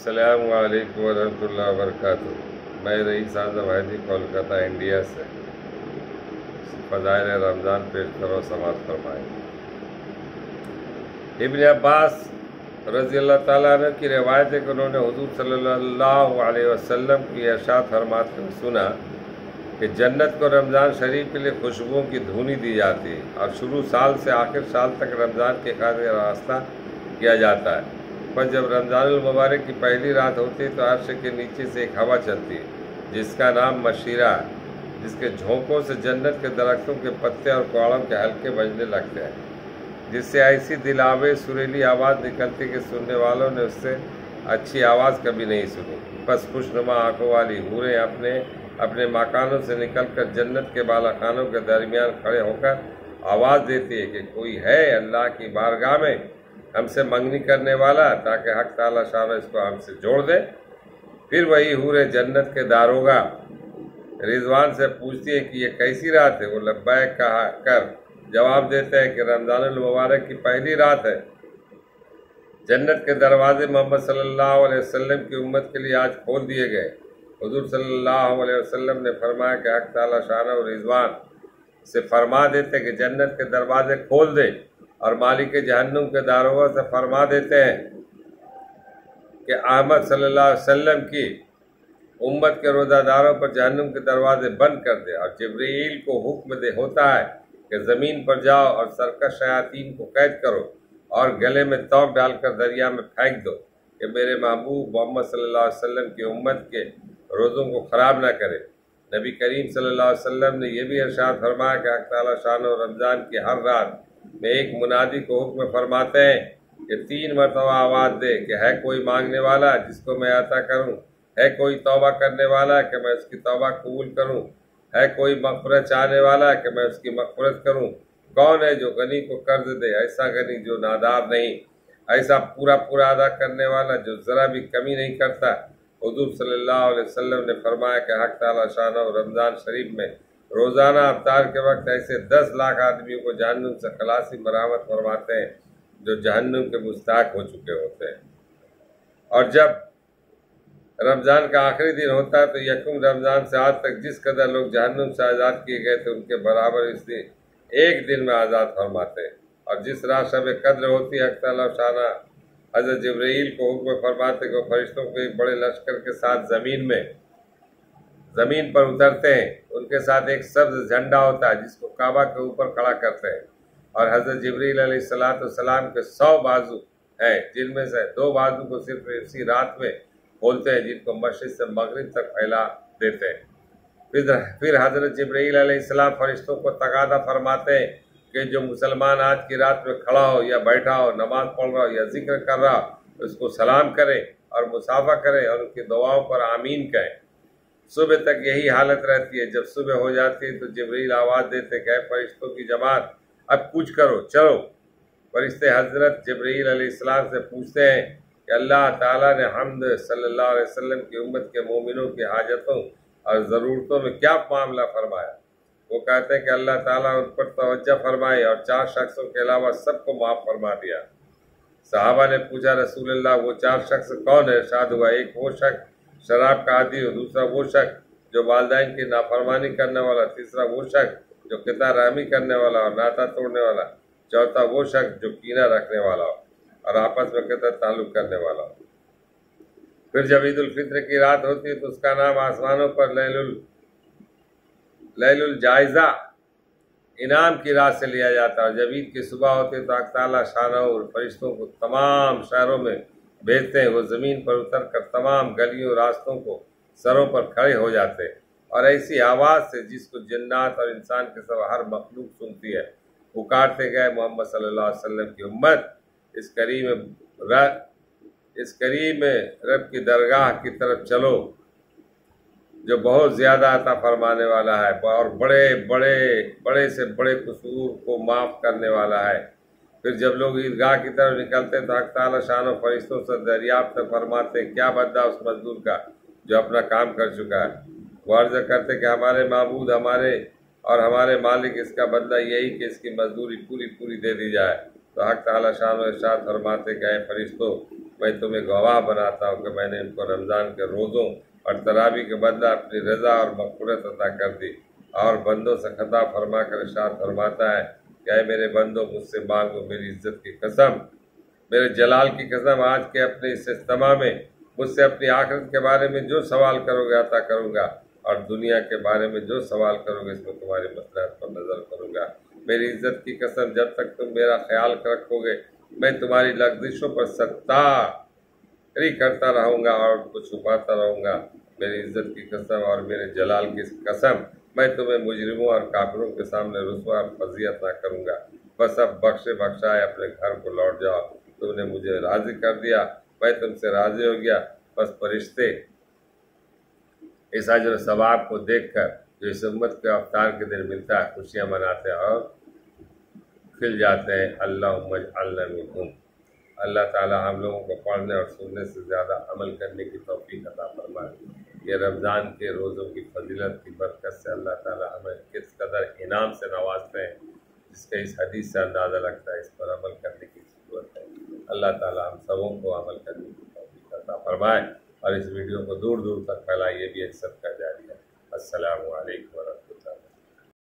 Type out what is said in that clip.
السلام علیکم ورحمۃ اللہ وبرکاتہ۔ میں رئیس اعظم حیدی کولکتہ انڈیا سے فضائل رمضان پیش کرو سماعت فرمائیں۔ ابن عباس رضی اللہ تعالیٰ عنہ کی روایت ہے کہ انہوں نے حضور صلی اللہ علیہ وسلم کی ارشاد فرماتے ہوئے سنا کہ جنت کو رمضان شریف کے لیے خوشبوؤں کی دھونی دی جاتی ہے اور شروع سال سے آخر سال تک رمضان کے خاطر راستہ کیا جاتا ہے۔ پر جب رمضان المبارک کی پہلی رات ہوتی ہے تو عرش کے نیچے سے ایک ہوا چلتی ہے جس کا نام مشیرہ ہے، جس کے جھونکوں سے جنت کے درختوں کے پتے اور کوڑوں کے حلقے بجنے لگتے ہیں، جس سے ایسی دلاوے سریلی آواز نکلتی کہ سننے والوں نے اس سے اچھی آواز کبھی نہیں سنی۔ بس خوشنما آنکھوں والی حوریں اپنے مکانوں سے نکل کر جنت کے بالا خانوں کے درمیان کھڑے ہو کر آواز دیتی ہے کہ کوئی ہے اللہ کی بارگاہ میں ہم سے منگنی کرنے والا، تاکہ حق تعالیٰ شان اس کو ہم سے جوڑ دے۔ پھر وہی حوریں جنت کے داروغہ رضوان سے پوچھتی ہیں کہ یہ کیسی رات ہے؟ وہ لبیک کہا کر جواب دیتے ہیں کہ رمضان المبارک کی پہلی رات ہے۔ جنت کے دروازے محمد صلی اللہ علیہ وسلم کی امت کے لیے آج کھول دیے گئے۔ حضور صلی اللہ علیہ وسلم نے فرمایا کہ حق تعالیٰ شان و رضوان سے فرما دیتے کہ جنت کے دروازے کھول دے، اور مالک جہنم کے داروغہ سے فرما دیتے ہیں کہ احمد صلی اللہ علیہ وسلم کی امت کے روزہ داروں پر جہنم کے دروازے بند کر دے، اور جبرائیل کو حکم ہوتا ہے کہ زمین پر جاؤ اور سرکش شیاطین کو قید کرو اور گلے میں توق ڈال کر دریا میں پھینک دو کہ میرے محبوب محمد صلی اللہ علیہ وسلم کی امت کے روزوں کو خراب نہ کرے۔ نبی کریم صلی اللہ علیہ وسلم نے یہ بھی ارشاد فرمایا کہ حق تعالیٰ شان و رمضان کی ہر رات میں ایک منادی کو حکم فرماتے ہیں کہ 3 مرتبہ آواز دے کہ ہے کوئی مانگنے والا جس کو میں عطا کروں، ہے کوئی توبہ کرنے والا کہ میں اس کی توبہ قبول کروں، ہے کوئی مغفرت چاہنے والا کہ میں اس کی مغفرت کروں۔ کون ہے جو غنی کو قرض دے، ایسا غنی جو نادار نہیں، ایسا پورا ادا کرنے والا جو ذرا بھی کمی نہیں کرتا۔ حضور صلی اللہ علیہ وسلم نے فرمایا کہ حق تعالیٰ شان و رمضان شریف میں روزانہ افطار کے وقت ایسے 10 لاکھ آدمیوں کو جہنم سے خلاصی مرحمت فرماتے ہیں جو جہنم کے مستحق ہو چکے ہوتے ہیں۔ اور جب رمضان کا آخری دن ہوتا ہے تو یکم رمضان سے آج تک جس قدر لوگ جہنم سے آزاد کیے گئے تھے ان کے برابر اس دن ایک دن میں آزاد فرماتے ہیں۔ اور جس رات شب قدر ہوتی ہے، حق تعالیٰ شانہ حضرت جبرائیل کو حکم فرماتے کہ وہ فرشتوں کے ایک بڑے لشکر کے ساتھ زمین پر اترتے ہیں۔ ان کے ساتھ ایک سبز جھنڈا ہوتا ہے جس کو کعبہ کے اوپر کھڑا کرتے ہیں، اور حضرت جبرائیل علیہ السلام کے 100 بازو ہیں، جن میں سے 2 بازو کو صرف اسی رات میں کھولتے ہیں، جن کو مشرق سے مغرب تک پھیلا دیتے ہیں۔ پھر حضرت جبرائیل علیہ السلام فرشتوں کو تقاضا فرماتے ہیں کہ جو مسلمان آج کی رات میں کھڑا ہو یا بیٹھا ہو، نماز پڑھ رہا ہو یا ذکر کر رہا ہو، اس کو سلام کرے اور مصافحہ کرے اور ان کی دعاؤں پر آمین کہیں۔ صبح تک یہی حالت رہتی ہے۔ جب صبح ہو جاتی ہے تو جبرائیل آواز دیتے کہ اے فرشتوں کی جماعت، اب کچھ کرو، چلو۔ فرشتے حضرت جبرائیل علیہ السلام سے پوچھتے ہیں کہ اللہ تعالیٰ نے حمد صلی اللہ علیہ وسلم کی امت کے مومنوں کی حاجتوں اور ضرورتوں میں کیا معاملہ فرمایا؟ وہ کہتے ہیں کہ اللہ تعالیٰ ان پر توجہ فرمائے اور 4 شخصوں کے علاوہ سب کو معاف فرما دیا۔ صحابہ نے پوچھا رسول اللہ وہ 4 شخص کون ہے؟ ارشاد ہوا ایک وہ شخص شراب کا عادی ہو، دوسرا وہ شخص جو والدین کی نافرمانی کرنے والا، تیسرا وہ شخص جو قطع رحمی کرنے والا اور ناطہ توڑنے والا، چوتھا وہ شخص جو کینہ رکھنے والا ہو اور آپس میں قطع تعلق کرنے والا ہو۔ پھر جب عید الفطر کی رات ہوتی ہے تو اس کا نام آسمانوں پر لیل الجائزہ انعام کی رات سے لیا جاتا ہے، اور جب عید کی صبح ہوتی ہے تو حق تعالیٰ شانہ اور فرشتوں کو تمام شہروں میں بھیجتے ہیں۔ وہ زمین پر اتر کر تمام گلیوں راستوں کو سروں پر کھڑے ہو جاتے ہیں، اور ایسی آواز سے جس کو جنات اور انسان کے سوا ہر مخلوق سنتی ہے پکارتے گئے محمد صلی اللہ علیہ وسلم کی امت اس کریم رب کی درگاہ کی طرف چلو جو بہت زیادہ عطا فرمانے والا ہے اور بڑے سے بڑے قصور کو معاف کرنے والا ہے۔ پھر جب لوگ عیدگاہ کی طرف نکلتے ہیں تو حق تعالیٰ شان و فرشتوں سے دریافت فرماتے ہیں کیا بدلہ اس مزدور کا جو اپنا کام کر چکا ہے؟ وہ عرض کرتے کہ ہمارے معبود ہمارے مالک اس کا بدلہ یہی کہ اس کی مزدوری پوری دے دی جائے۔ تو حق تعالیٰ شان و ارشاد فرماتے کہ اے فرشتوں میں تمہیں گواہ بناتا ہوں کہ میں نے ان کو رمضان کے روزوں اور تراویح کے بدلہ اپنی رضا اور مغفرت عطا کر دی، اور بندوں سے خطا فرما کر ارشاد فرماتا ہے کہ اے میرے بندوں مجھ سے مانگو، میری عزت کی قسم، میرے جلال کی قسم، آج کے اپنے اس اجتماع میں مجھ سے اپنی آخرت کے بارے میں جو سوال کرو گے عطا کروں گا، اور دنیا کے بارے میں جو سوال کرو گے اس میں تمہاری مصلحت پر نظر کروں گا۔ میری عزت کی قسم، جب تک تم میرا خیال رکھو گے میں تمہاری لغزشوں پر ستاری کرتا رہوں گا اور ان کو چھپاتا رہوں گا۔ میری عزت کی قسم اور میرے جلال کی قسم، میں تمہیں مجرموں اور کافروں کے سامنے رسوا اور فضیحت نہ کروں گا۔ بس اب بخشائے اپنے گھر کو لوٹ جاؤ، تم نے مجھے راضی کر دیا، میں تم سے راضی ہو گیا۔ بس فرشتے اس اجر و ثواب کو دیکھ کر جو اس امت کے افطار کے دن ملتا ہے خوشیاں مناتے ہیں اور کھل جاتے ہیں۔ اللہم اجعلنا منہم۔ اللہ تعالی ہم لوگوں کو پڑھنے اور سننے سے زیادہ عمل کرنے کی توفیق عطا فرمائے۔ یہ رمضان کے روزوں کی فضیلت کی برکت سے اللہ تعالی ہمیں کس قدر انعام سے نوازتے ہیں، جس کا اس حدیث سے اندازہ لگتا ہے۔ اس پر عمل کرنے کی ضرورت ہے۔ اللہ تعالی ہم سبوں کو عمل کرنے کی توفیق عطا فرمائے، اور اس ویڈیو کو دور دور تک پھیلائے، یہ بھی ایک صدقہ جاریہ ہے۔ السلام علیکم ورحمۃ اللہ۔